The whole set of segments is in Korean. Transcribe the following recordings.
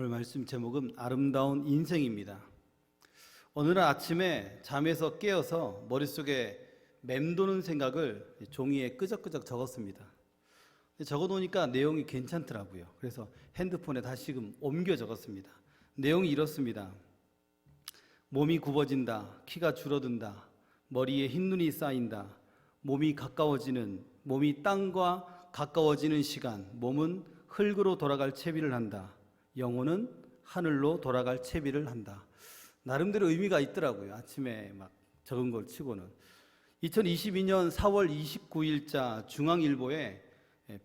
오늘 말씀 제목은 아름다운 인생입니다. 어느 날 아침에 잠에서 깨어서 머릿속에 맴도는 생각을 종이에 끄적끄적 적었습니다. 적어 놓으니까 내용이 괜찮더라고요. 그래서 핸드폰에 다시금 옮겨 적었습니다. 내용이 이렇습니다. 몸이 굽어진다, 키가 줄어든다, 머리에 흰눈이 쌓인다, 몸이 땅과 가까워지는 시간, 몸은 흙으로 돌아갈 채비를 한다, 영혼은 하늘로 돌아갈 채비를 한다. 나름대로 의미가 있더라고요. 아침에 막 적은 걸 치고는. 2022년 4월 29일자 중앙일보에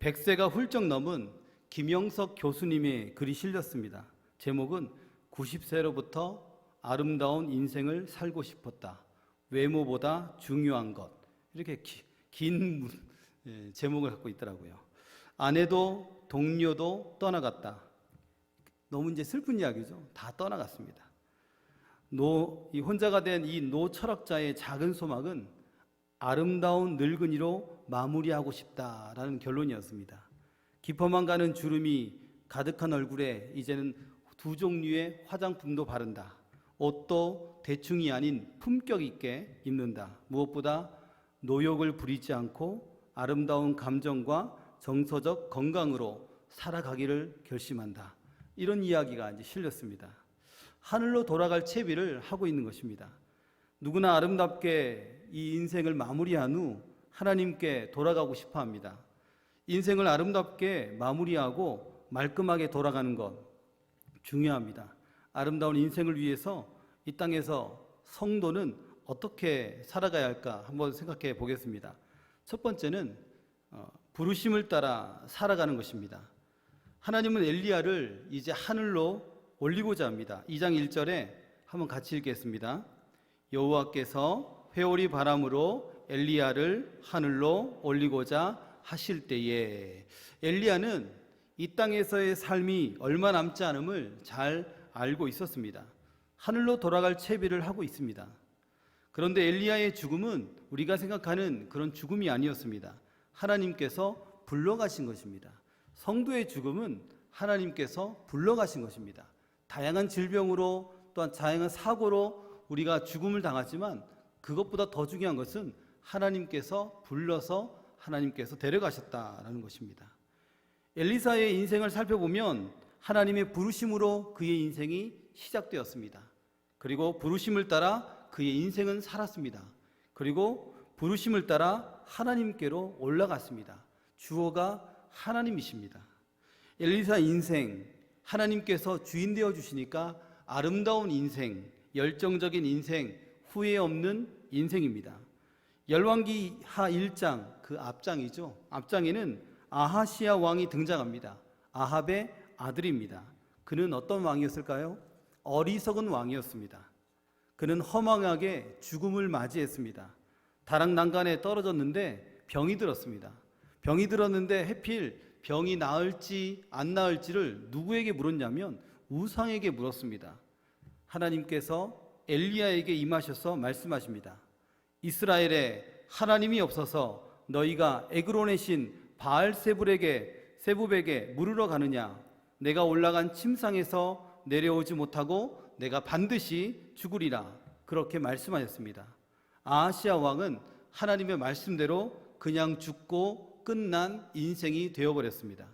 100세가 훌쩍 넘은 김영석 교수님의 글이 실렸습니다. 제목은 90세로부터 아름다운 인생을 살고 싶었다. 외모보다 중요한 것. 이렇게 긴 제목을 갖고 있더라고요. 아내도 동료도 떠나갔다. 너무 이제 슬픈 이야기죠. 다 떠나갔습니다. 이 혼자가 된 이 노 철학자의 작은 소망은 아름다운 늙은이로 마무리하고 싶다라는 결론이었습니다. 깊어만 가는 주름이 가득한 얼굴에 이제는 두 종류의 화장품도 바른다. 옷도 대충이 아닌 품격 있게 입는다. 무엇보다 노욕을 부리지 않고 아름다운 감정과 정서적 건강으로 살아가기를 결심한다. 이런 이야기가 이제 실렸습니다. 하늘로 돌아갈 채비를 하고 있는 것입니다. 누구나 아름답게 이 인생을 마무리한 후 하나님께 돌아가고 싶어 합니다. 인생을 아름답게 마무리하고 말끔하게 돌아가는 것 중요합니다. 아름다운 인생을 위해서 이 땅에서 성도는 어떻게 살아가야 할까 한번 생각해 보겠습니다. 첫 번째는 부르심을 따라 살아가는 것입니다. 하나님은 엘리야를 이제 하늘로 올리고자 합니다. 2장 1절에 한번 같이 읽겠습니다. 여호와께서 회오리 바람으로 엘리야를 하늘로 올리고자 하실 때에, 엘리야는 이 땅에서의 삶이 얼마 남지 않음을 잘 알고 있었습니다. 하늘로 돌아갈 채비를 하고 있습니다. 그런데 엘리야의 죽음은 우리가 생각하는 그런 죽음이 아니었습니다. 하나님께서 불러가신 것입니다. 성도의 죽음은 하나님께서 불러가신 것입니다. 다양한 질병으로 또한 다양한 사고로 우리가 죽음을 당하지만 그것보다 더 중요한 것은 하나님께서 불러서 하나님께서 데려가셨다라는 것입니다. 엘리사의 인생을 살펴보면 하나님의 부르심으로 그의 인생이 시작되었습니다. 그리고 부르심을 따라 그의 인생은 살았습니다. 그리고 부르심을 따라 하나님께로 올라갔습니다. 주어가 하나님이십니다. 엘리사 인생, 하나님께서 주인 되어 주시니까 아름다운 인생, 열정적인 인생, 후회 없는 인생입니다. 열왕기하 1장, 그 앞장이죠. 앞장에는 아하시야 왕이 등장합니다. 아합의 아들입니다. 그는 어떤 왕이었을까요? 어리석은 왕이었습니다. 그는 허망하게 죽음을 맞이했습니다. 다락난간에 떨어졌는데 병이 들었습니다. 병이 들었는데 해필 병이 나을지 안 나을지를 누구에게 물었냐면 우상에게 물었습니다. 하나님께서 엘리야에게 임하셔서 말씀하십니다. 이스라엘에 하나님이 없어서 너희가 에그론의 신 세붑에게 물으러 가느냐? 내가 올라간 침상에서 내려오지 못하고 내가 반드시 죽으리라. 그렇게 말씀하셨습니다. 아하시야 왕은 하나님의 말씀대로 그냥 죽고 끝난 인생이 되어버렸습니다.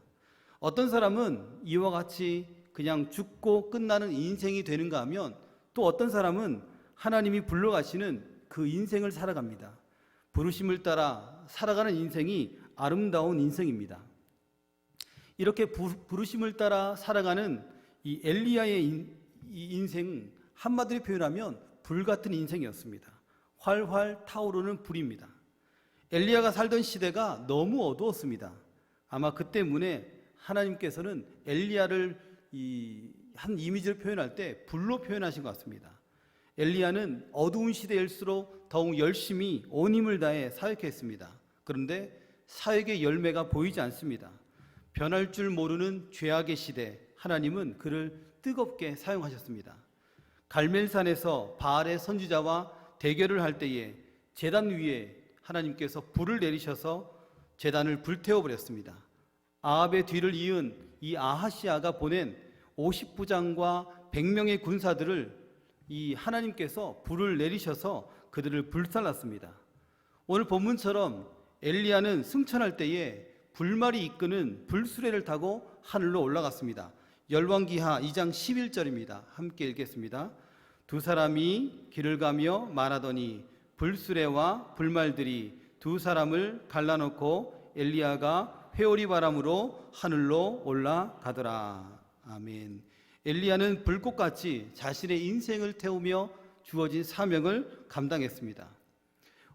어떤 사람은 이와 같이 그냥 죽고 끝나는 인생이 되는가 하면 또 어떤 사람은 하나님이 불러가시는 그 인생을 살아갑니다. 부르심을 따라 살아가는 인생이 아름다운 인생입니다. 이렇게 부르심을 따라 살아가는 이 엘리야의 인생, 한마디로 표현하면 불같은 인생이었습니다. 활활 타오르는 불입니다. 엘리야가 살던 시대가 너무 어두웠습니다. 아마 그 때문에 하나님께서는 엘리야를 한 이미지를 표현할 때 불로 표현하신 것 같습니다. 엘리야는 어두운 시대일수록 더욱 열심히 온 힘을 다해 사역했습니다. 그런데 사역의 열매가 보이지 않습니다. 변할 줄 모르는 죄악의 시대, 하나님은 그를 뜨겁게 사용하셨습니다. 갈멜산에서 바알의 선지자와 대결을 할 때에 제단 위에 하나님께서 불을 내리셔서 제단을 불태워버렸습니다. 아합의 뒤를 이은 이 아하시야가 보낸 50부장과 100명의 군사들을 이 하나님께서 불을 내리셔서 그들을 불살랐습니다. 오늘 본문처럼 엘리야는 승천할 때에 불말이 이끄는 불수레를 타고 하늘로 올라갔습니다. 열왕기하 2장 11절입니다. 함께 읽겠습니다. 두 사람이 길을 가며 말하더니 불수레와 불말들이 두 사람을 갈라놓고 엘리야가 회오리 바람으로 하늘로 올라가더라. 아멘. 엘리야는 불꽃같이 자신의 인생을 태우며 주어진 사명을 감당했습니다.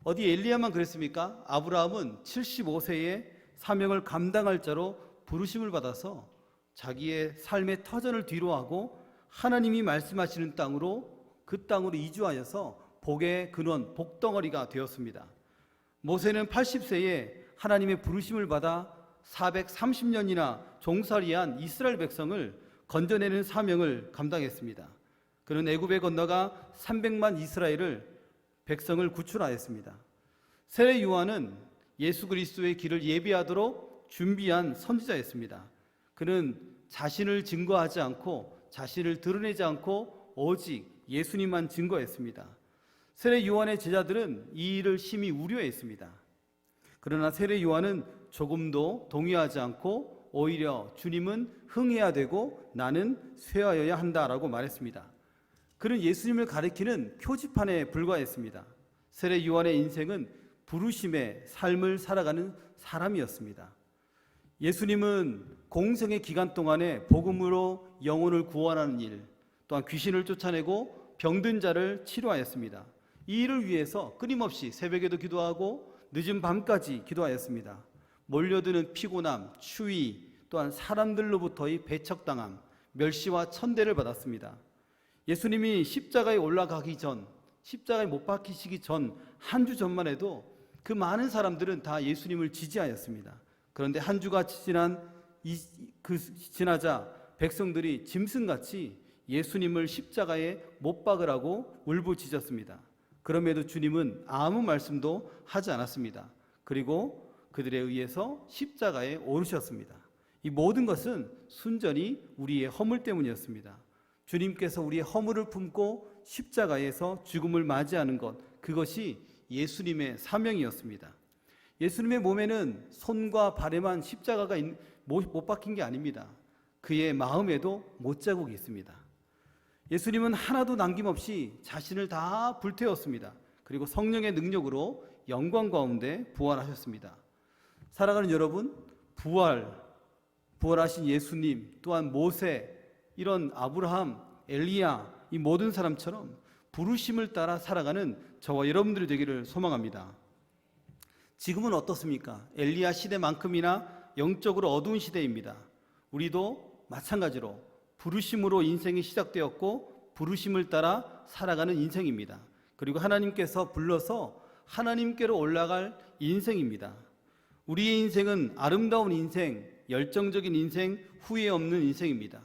어디 엘리야만 그랬습니까? 아브라함은 75세에 사명을 감당할 자로 부르심을 받아서 자기의 삶의 터전을 뒤로하고 하나님이 말씀하시는 땅으로 그 땅으로 이주하여서 복의 근원, 복덩어리가 되었습니다. 모세는 80세에 하나님의 부르심을 받아 430년이나 종살이한 이스라엘 백성을 건져내는 사명을 감당했습니다. 그는 애굽에 건너가 300만 이스라엘을 백성을 구출하였습니다. 세례 요한은 예수 그리스도의 길을 예비하도록 준비한 선지자였습니다. 그는 자신을 증거하지 않고 자신을 드러내지 않고 오직 예수님만 증거했습니다. 세례 요한의 제자들은 이 일을 심히 우려했습니다. 그러나 세례 요한은 조금도 동의하지 않고 오히려 주님은 흥해야 되고 나는 쇠하여야 한다라고 말했습니다. 그는 예수님을 가리키는 표지판에 불과했습니다. 세례 요한의 인생은 부르심의 삶을 살아가는 사람이었습니다. 예수님은 공생의 기간 동안에 복음으로 영혼을 구원하는 일, 또한 귀신을 쫓아내고 병든 자를 치료하였습니다. 이 일을 위해서 끊임없이 새벽에도 기도하고 늦은 밤까지 기도하였습니다. 몰려드는 피곤함, 추위, 또한 사람들로부터의 배척당함, 멸시와 천대를 받았습니다. 예수님이 십자가에 올라가기 전, 십자가에 못 박히시기 전 한 주 전만 해도 그 많은 사람들은 다 예수님을 지지하였습니다. 그런데 한 주가 지나자 백성들이 짐승같이 예수님을 십자가에 못 박으라고 울부짖었습니다. 그럼에도 주님은 아무 말씀도 하지 않았습니다. 그리고 그들에 의해서 십자가에 오르셨습니다. 이 모든 것은 순전히 우리의 허물 때문이었습니다. 주님께서 우리의 허물을 품고 십자가에서 죽음을 맞이하는 것, 그것이 예수님의 사명이었습니다. 예수님의 몸에는 손과 발에만 십자가가 못 박힌 게 아닙니다. 그의 마음에도 못자국이 있습니다. 예수님은 하나도 남김없이 자신을 다 불태웠습니다. 그리고 성령의 능력으로 영광 가운데 부활하셨습니다. 사랑하는 여러분, 부활하신 예수님, 또한 모세, 이런 아브라함, 엘리야, 이 모든 사람처럼 부르심을 따라 살아가는 저와 여러분들이 되기를 소망합니다. 지금은 어떻습니까? 엘리야 시대만큼이나 영적으로 어두운 시대입니다. 우리도 마찬가지로 부르심으로 인생이 시작되었고 부르심을 따라 살아가는 인생입니다. 그리고 하나님께서 불러서 하나님께로 올라갈 인생입니다. 우리의 인생은 아름다운 인생, 열정적인 인생, 후회 없는 인생입니다.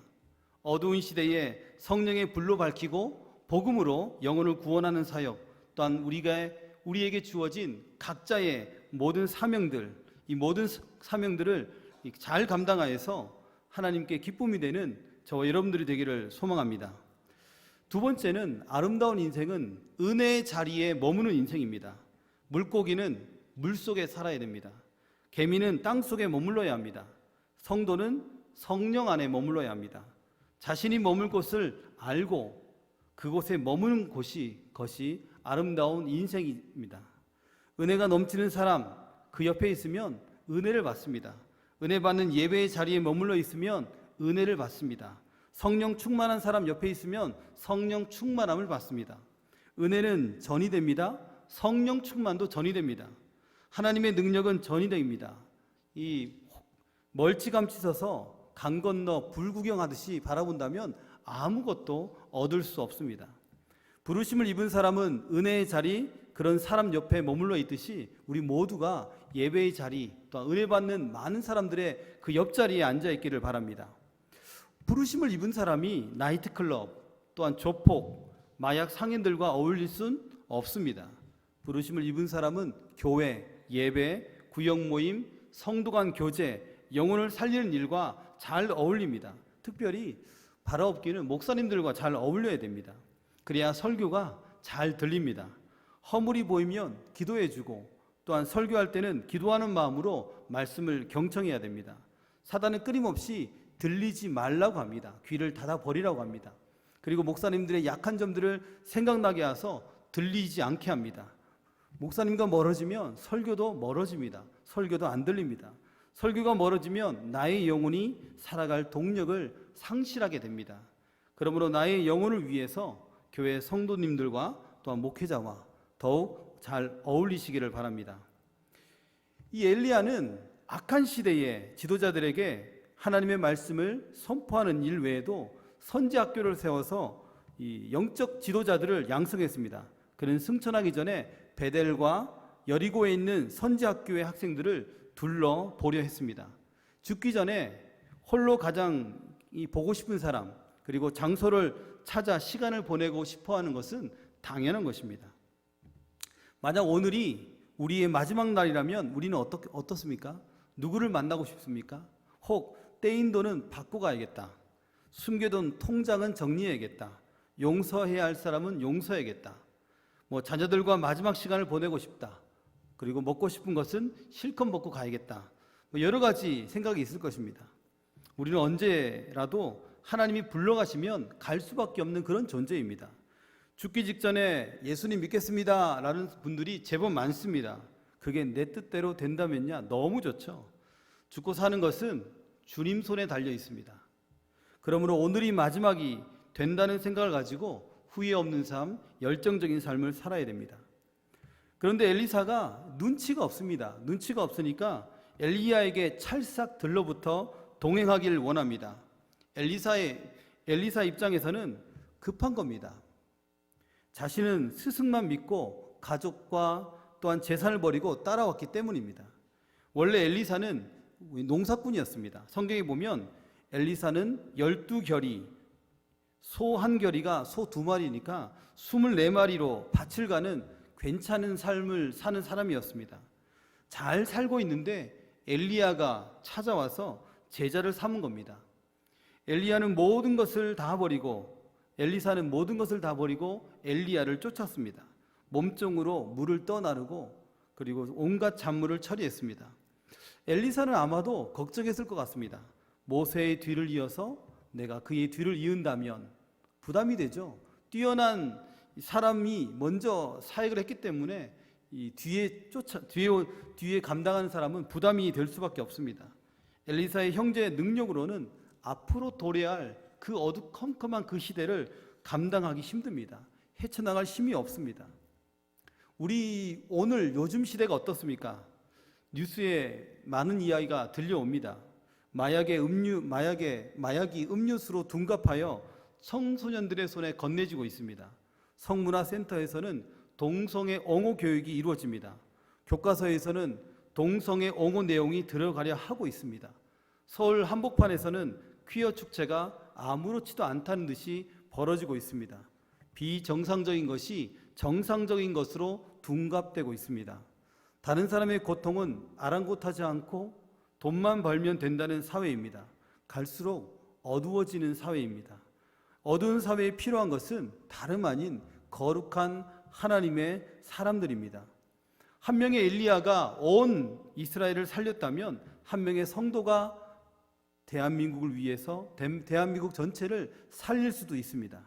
어두운 시대에 성령의 불로 밝히고 복음으로 영혼을 구원하는 사역, 또한 우리에게 주어진 각자의 모든 사명들, 이 모든 사명들을 잘 감당하여서 하나님께 기쁨이 되는 저와 여러분들이 되기를 소망합니다. 두 번째는 아름다운 인생은 은혜의 자리에 머무는 인생입니다. 물고기는 물속에 살아야 됩니다. 개미는 땅속에 머물러야 합니다. 성도는 성령 안에 머물러야 합니다. 자신이 머물 곳을 알고 그곳에 머무는 것이 아름다운 인생입니다. 은혜가 넘치는 사람, 그 옆에 있으면 은혜를 받습니다. 은혜 받는 예배의 자리에 머물러 있으면 은혜를 받습니다. 성령 충만한 사람 옆에 있으면 성령 충만함을 받습니다. 은혜는 전이 됩니다. 성령 충만도 전이 됩니다. 하나님의 능력은 전이 됩니다. 이 멀찌감치 서서 강 건너 불구경하듯이 바라본다면 아무것도 얻을 수 없습니다. 부르심을 입은 사람은 은혜의 자리, 그런 사람 옆에 머물러 있듯이 우리 모두가 예배의 자리, 또 은혜 받는 많은 사람들의 그 옆자리에 앉아 있기를 바랍니다. 부르심을 입은 사람이 나이트클럽, 또한 조폭, 마약 상인들과 어울릴 순 없습니다. 부르심을 입은 사람은 교회, 예배, 구역 모임, 성도 간 교제, 영혼을 살리는 일과 잘 어울립니다. 특별히 바라옵기는 목사님들과 잘 어울려야 됩니다. 그래야 설교가 잘 들립니다. 허물이 보이면 기도해주고 또한 설교할 때는 기도하는 마음으로 말씀을 경청해야 됩니다. 사단은 끊임없이 들리지 말라고 합니다. 귀를 닫아버리라고 합니다. 그리고 목사님들의 약한 점들을 생각나게 해서 들리지 않게 합니다. 목사님과 멀어지면 설교도 멀어집니다. 설교도 안 들립니다. 설교가 멀어지면 나의 영혼이 살아갈 동력을 상실하게 됩니다. 그러므로 나의 영혼을 위해서 교회 성도님들과 또한 목회자와 더욱 잘 어울리시기를 바랍니다. 이 엘리야는 악한 시대의 지도자들에게 하나님의 말씀을 선포하는 일 외에도 선지학교를 세워서 이 영적 지도자들을 양성했습니다. 그는 승천하기 전에 베델과 여리고에 있는 선지학교의 학생들을 둘러 보려 했습니다. 죽기 전에 홀로 가장 보고 싶은 사람, 그리고 장소를 찾아 시간을 보내고 싶어 하는 것은 당연한 것입니다. 만약 오늘이 우리의 마지막 날이라면 우리는 어떻습니까? 누구를 만나고 싶습니까? 혹 떼인 돈은 받고 가야겠다. 숨겨둔 통장은 정리해야겠다. 용서해야 할 사람은 용서해야겠다. 자녀들과 마지막 시간을 보내고 싶다. 그리고 먹고 싶은 것은 실컷 먹고 가야겠다. 여러 가지 생각이 있을 것입니다. 우리는 언제라도 하나님이 불러가시면 갈 수밖에 없는 그런 존재입니다. 죽기 직전에 예수님 믿겠습니다 라는 분들이 제법 많습니다. 그게 내 뜻대로 된다면야 너무 좋죠. 죽고 사는 것은 주님 손에 달려 있습니다. 그러므로 오늘이 마지막이 된다는 생각을 가지고 후회 없는 삶, 열정적인 삶을 살아야 됩니다. 그런데 엘리사가 눈치가 없습니다. 눈치가 없으니까 엘리야에게 찰싹 들러붙어 동행하기를 원합니다. 엘리사 입장에서는 급한 겁니다. 자신은 스승만 믿고 가족과 또한 재산을 버리고 따라왔기 때문입니다. 원래 엘리사는 농사꾼이었습니다. 성경에 보면 엘리사는 12결이, 소 한 결이가 소 2마리니까 24마리로 밭을 가는 괜찮은 삶을 사는 사람이었습니다. 잘 살고 있는데 엘리야가 찾아와서 제자를 삼은 겁니다. 엘리야는 모든 것을 다 버리고 엘리사는 모든 것을 다 버리고 엘리야를 쫓았습니다. 몸종으로 물을 떠나르고 그리고 온갖 잡물을 처리했습니다. 엘리사는 아마도 걱정했을 것 같습니다. 모세의 뒤를 이어서 내가 그의 뒤를 이은다면 부담이 되죠. 뛰어난 사람이 먼저 사역을 했기 때문에 이 뒤에 감당하는 사람은 부담이 될 수밖에 없습니다. 엘리사의 형제의 능력으로는 앞으로 도래야 할 그 어두컴컴한 그 시대를 감당하기 힘듭니다. 헤쳐나갈 힘이 없습니다. 우리 오늘 요즘 시대가 어떻습니까? 뉴스에 많은 이야기가 들려옵니다. 마약이 음료수로 둔갑하여 청소년들의 손에 건네지고 있습니다. 성문화센터에서는 동성애 옹호 교육이 이루어집니다. 교과서에서는 동성애 옹호 내용이 들어가려 하고 있습니다. 서울 한복판에서는 퀴어 축제가 아무렇지도 않다는 듯이 벌어지고 있습니다. 비정상적인 것이 정상적인 것으로 둔갑되고 있습니다. 다른 사람의 고통은 아랑곳하지 않고 돈만 벌면 된다는 사회입니다. 갈수록 어두워지는 사회입니다. 어두운 사회에 필요한 것은 다름 아닌 거룩한 하나님의 사람들입니다. 한 명의 엘리야가 온 이스라엘을 살렸다면 한 명의 성도가 대한민국을 위해서 대한민국 전체를 살릴 수도 있습니다.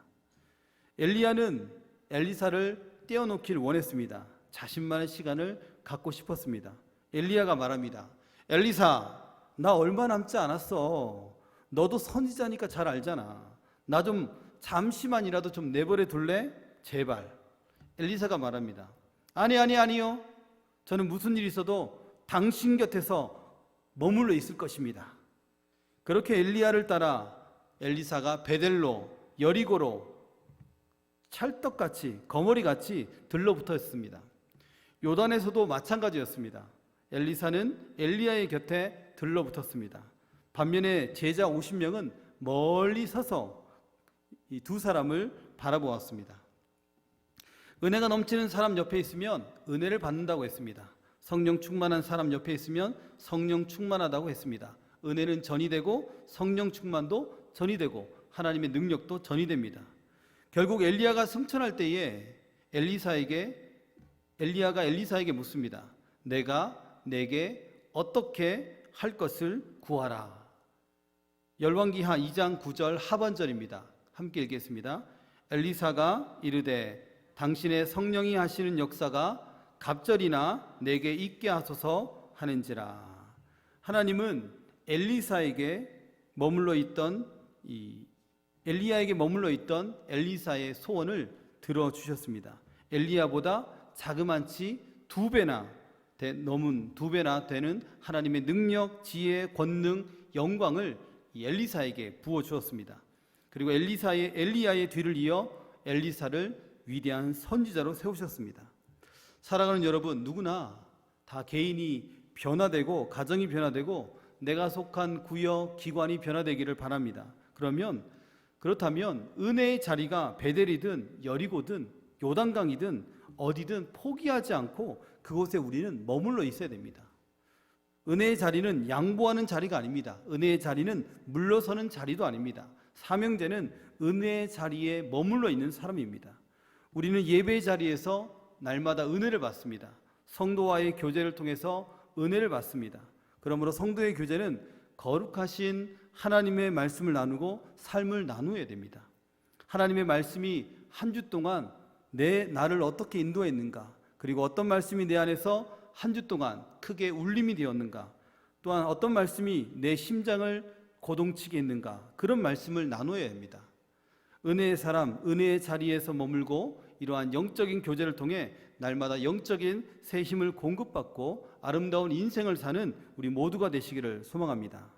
엘리야는 엘리사를 떼어놓기를 원했습니다. 자신만의 시간을 갖고 싶었습니다. 엘리야가 말합니다. 엘리사, 나 얼마 남지 않았어. 너도 선지자니까 잘 알잖아. 나 좀 잠시만이라도 좀 내버려 둘래? 제발. 엘리사가 말합니다. 아니요. 저는 무슨 일이 있어도 당신 곁에서 머물러 있을 것입니다. 그렇게 엘리야를 따라 엘리사가 베델로, 여리고로 찰떡같이, 거머리같이 들러붙었습니다. 요단에서도 마찬가지였습니다. 엘리사는 엘리야의 곁에 들러붙었습니다. 반면에 제자 50명은 멀리 서서 이 두 사람을 바라보았습니다. 은혜가 넘치는 사람 옆에 있으면 은혜를 받는다고 했습니다. 성령 충만한 사람 옆에 있으면 성령 충만하다고 했습니다. 은혜는 전이 되고 성령 충만도 전이 되고 하나님의 능력도 전이됩니다. 결국 엘리야가 승천할 때에 엘리야가 엘리사에게 묻습니다. 내가 내게 어떻게 할 것을 구하라. 열왕기하 2장 9절 하반절입니다. 함께 읽겠습니다. 엘리사가 이르되 당신의 성령이 하시는 역사가 갑절이나 내게 있게 하소서 하는지라. 하나님은 엘리야에게 머물러 있던 엘리사의 소원을 들어주셨습니다. 엘리야보다 자그만치 두 배나 되는 하나님의 능력, 지혜, 권능, 영광을 엘리사에게 부어주었습니다. 그리고 엘리야의 뒤를 이어 엘리사를 위대한 선지자로 세우셨습니다. 살아가는 여러분, 누구나 다 개인이 변화되고 가정이 변화되고 내가 속한 구역, 기관이 변화되기를 바랍니다. 그렇다면 은혜의 자리가 베델이든 여리고든 요단강이든 어디든 포기하지 않고 그곳에 우리는 머물러 있어야 됩니다. 은혜의 자리는 양보하는 자리가 아닙니다. 은혜의 자리는 물러서는 자리도 아닙니다. 사명제는 은혜의 자리에 머물러 있는 사람입니다. 우리는 예배의 자리에서 날마다 은혜를 받습니다. 성도와의 교제를 통해서 은혜를 받습니다. 그러므로 성도의 교제는 거룩하신 하나님의 말씀을 나누고 삶을 나누어야 됩니다. 하나님의 말씀이 한 주 동안 나를 어떻게 인도했는가, 그리고 어떤 말씀이 내 안에서 한 주 동안 크게 울림이 되었는가, 또한 어떤 말씀이 내 심장을 고동치게 했는가, 그런 말씀을 나누어야 합니다. 은혜의 사람, 은혜의 자리에서 머물고 이러한 영적인 교제를 통해 날마다 영적인 새 힘을 공급받고 아름다운 인생을 사는 우리 모두가 되시기를 소망합니다.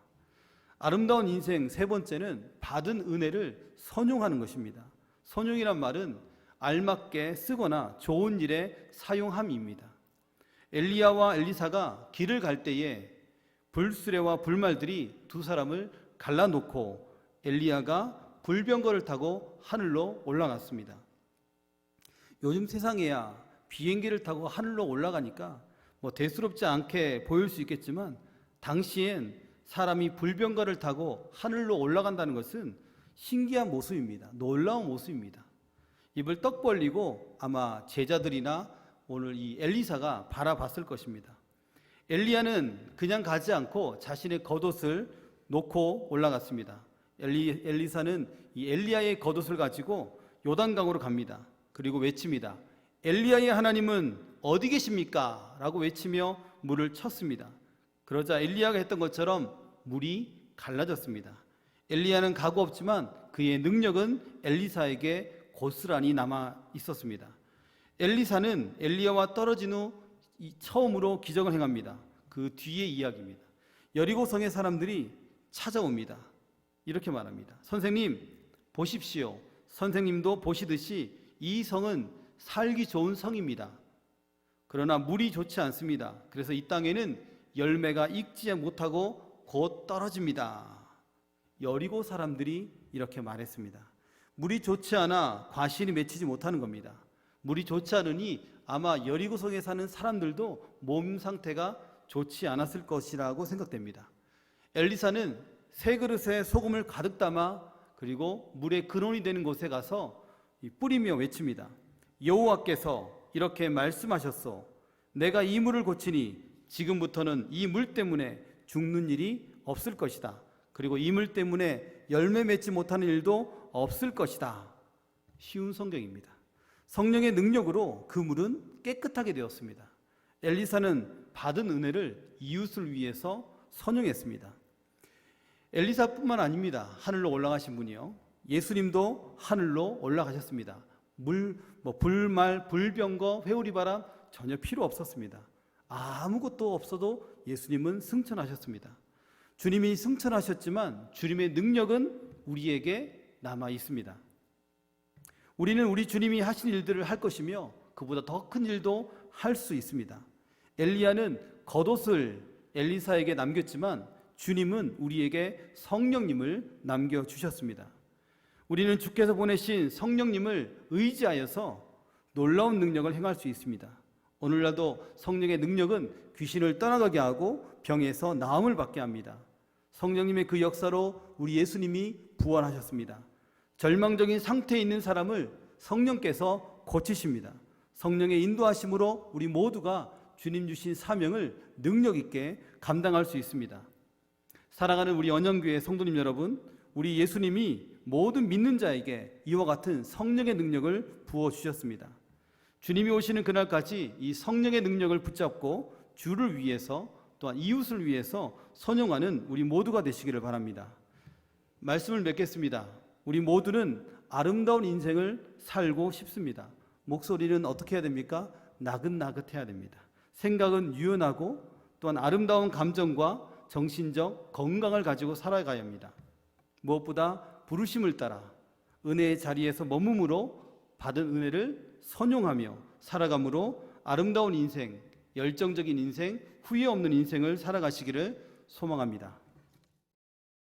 아름다운 인생 세 번째는 받은 은혜를 선용하는 것입니다. 선용이란 말은 알맞게 쓰거나 좋은 일에 사용함입니다. 엘리야와 엘리사가 길을 갈 때에 불수레와 불말들이 두 사람을 갈라놓고 엘리야가 불병거를 타고 하늘로 올라갔습니다. 요즘 세상에야 비행기를 타고 하늘로 올라가니까 대수롭지 않게 보일 수 있겠지만 당시엔 사람이 불병거를 타고 하늘로 올라간다는 것은 신기한 모습입니다. 놀라운 모습입니다. 입을 떡 벌리고 아마 제자들이나 오늘 이 엘리사가 바라봤을 것입니다. 엘리야는 그냥 가지 않고 자신의 겉옷을 놓고 올라갔습니다. 엘리사는 이 엘리야의 겉옷을 가지고 요단강으로 갑니다. 그리고 외칩니다. 엘리야의 하나님은 어디 계십니까? 라고 외치며 물을 쳤습니다. 그러자 엘리야가 했던 것처럼 물이 갈라졌습니다. 엘리야는 각오 없지만 그의 능력은 엘리사에게 고스란히 남아 있었습니다. 엘리사는 엘리야와 떨어진 후 처음으로 기적을 행합니다. 그 뒤의 이야기입니다. 여리고성의 사람들이 찾아옵니다. 이렇게 말합니다. 선생님 보십시오. 선생님도 보시듯이 이 성은 살기 좋은 성입니다. 그러나 물이 좋지 않습니다. 그래서 이 땅에는 열매가 익지 못하고 곧 떨어집니다. 여리고 사람들이 이렇게 말했습니다. 물이 좋지 않아 과실이 맺히지 못하는 겁니다. 물이 좋지 않으니 아마 여리고성에 사는 사람들도 몸 상태가 좋지 않았을 것이라고 생각됩니다. 엘리사는 세 그릇에 소금을 가득 담아 그리고 물의 근원이 되는 곳에 가서 뿌리며 외칩니다. 여호와께서 이렇게 말씀하셨소. 내가 이 물을 고치니 지금부터는 이 물 때문에 죽는 일이 없을 것이다. 그리고 이 물 때문에 열매 맺지 못하는 일도 없을 것이다. 쉬운 성경입니다. 성령의 능력으로 그 물은 깨끗하게 되었습니다. 엘리사는 받은 은혜를 이웃을 위해서 선용했습니다. 엘리사뿐만 아닙니다. 하늘로 올라가신 분이요. 예수님도 하늘로 올라가셨습니다. 불말, 불병거, 회오리바람 전혀 필요 없었습니다. 아무것도 없어도 예수님은 승천하셨습니다. 주님이 승천하셨지만 주님의 능력은 우리에게 남아 있습니다. 우리는 우리 주님이 하신 일들을 할 것이며 그보다 더 큰 일도 할 수 있습니다. 엘리야는 겉옷을 엘리사에게 남겼지만 주님은 우리에게 성령님을 남겨주셨습니다. 우리는 주께서 보내신 성령님을 의지하여서 놀라운 능력을 행할 수 있습니다. 오늘날도 성령의 능력은 귀신을 떠나가게 하고 병에서 나음을 받게 합니다. 성령님의 그 역사로 우리 예수님이 부활하셨습니다. 절망적인 상태에 있는 사람을 성령께서 고치십니다. 성령의 인도하심으로 우리 모두가 주님 주신 사명을 능력 있게 감당할 수 있습니다. 사랑하는 우리 언영교회 성도님 여러분, 우리 예수님이 모든 믿는 자에게 이와 같은 성령의 능력을 부어주셨습니다. 주님이 오시는 그날까지 이 성령의 능력을 붙잡고 주를 위해서 또한 이웃을 위해서 선용하는 우리 모두가 되시기를 바랍니다. 말씀을 맺겠습니다. 우리 모두는 아름다운 인생을 살고 싶습니다. 목소리는 어떻게 해야 됩니까? 나긋나긋해야 됩니다. 생각은 유연하고 또한 아름다운 감정과 정신적 건강을 가지고 살아가야 합니다. 무엇보다 부르심을 따라 은혜의 자리에서 머무므로 받은 은혜를 선용하며 살아감으로 아름다운 인생, 열정적인 인생, 후회 없는 인생을 살아가시기를 소망합니다.